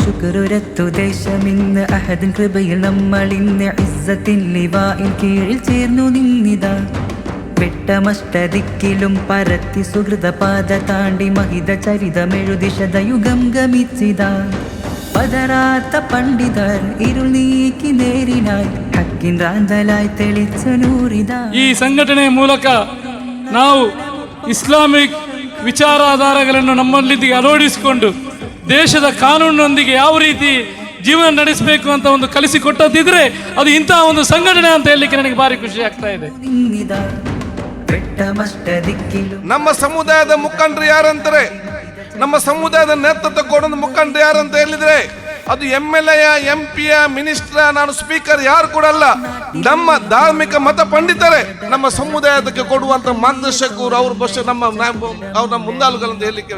ശുക്രുരത്തു ദേശമിന്ന് അഹദിൻ കൃപയിൽ നമ്മളിന്ന് ഇസ്സത്തിൻ ലിവാഇൻ കീഴിൽ ചേർന്നു നിന്നിതാ. വെട്ടമഷ്ടദിക്കിലും പരത്തി സുഹൃതപാത താണ്ടി മഹിത ചരിതമെഴുതി ശതയുഗം ഗമിച്ചിതാ. പതരാത്ത പണ്ഡിതർ ഇരുൾ ನೀಕಿ നേರಿನಾಯ್ ಹಕ್ಕಿನ ರಾಂದಲಾಯ್ ತೆಳಿച്ച ನೂರಿದ. ಈ ಸಂಘಟನೆ ಮೂಲಕ ನಾವು ಇಸ್ಲಾಮಿಕ್ ವಿಚಾರಧಾರೆಗಳನ್ನು ನಮ್ಮಲ್ಲಿಗೆ ಅಳವಡಿಸಿಕೊಂಡು ದೇಶದ ಕಾನೂನಿನೊಂದಿಗೆ ಯಾವ ರೀತಿ ಜೀವನ ನಡೆಸಬೇಕು ಅಂತ ಒಂದು ಕಲಿಸಿಕೊಟ್ಟದಿದ್ರೆ ಅದು ಇಂತಹ ಒಂದು ಸಂಘಟನೆ ಅಂತ ಹೇಳಲಿಕ್ಕೆ ನನಗೆ ಭಾರಿ ಖುಷಿ ಆಗ್ತಾ ಇದೆ. ನಮ್ಮ ಸಮುದಾಯದ ಮುಖಂಡರು ಯಾರಂತಾರೆ, ನಮ್ಮ ಸಮುದಾಯದ ನೇತೃತ್ವ ಕೊಡೋದು ಮುಖಂಡರು ಯಾರಂತ ಹೇಳಿದ್ರೆ ಅದು MLA MP ಮಿನಿಸ್ಟರ್ ನಾನು ಸ್ಪೀಕರ್ ಯಾರು ಕೂಡ ಅಲ್ಲ, ನಮ್ಮ ಧಾರ್ಮಿಕ ಮತ ಪಂಡಿತರೇ ನಮ್ಮ ಸಮುದಾಯಕ್ಕೆ ಕೊಡುವಂತ ಮಾರ್ಗದರ್ಶಕರು ಅವ್ರ ಬಸ್ ನಮ್ಮ ಮುಂದಾಳುಗಳಂತ ಹೇಳಲಿಕ್ಕೆ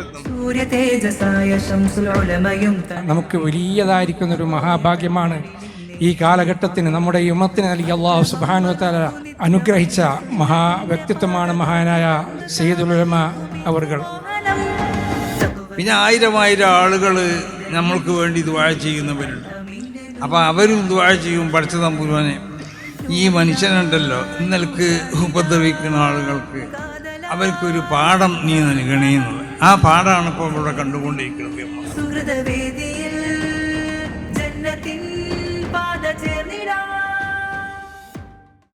നമുക്ക് വലിയതായിരിക്കുന്നൊരു മഹാഭാഗ്യമാണ് ഈ കാലഘട്ടത്തിന് നമ്മുടെ ഈ ഉമ്മത്തിന് നൽകി അല്ലാഹു സുബ്ഹാനഹു വ തആല അനുഗ്രഹിച്ച മഹാവ്യക്തിത്വമാണ് മഹാനായ സയ്യിദുൽ ഉലമ അവർകൾ. പിന്നെ ആയിരം ആളുകൾ നമ്മൾക്ക് വേണ്ടി ദുആ ചെയ്യുന്നവരുണ്ട്. അപ്പോൾ അവരും ദുആ ചെയ്യും, പഠിച്ച തമ്പുരാനെ ഈ മനുഷ്യനുണ്ടല്ലോ ഇന്നലേക്ക് ഉപദ്രവിക്കുന്ന ആളുകൾക്ക് അവർക്കൊരു പാഠം നീ നൽകണേ എന്നുള്ളത്. ആ പാഠമാണ് ഇപ്പോൾ ഇവിടെ കണ്ടുകൊണ്ടിരിക്കുന്നത്.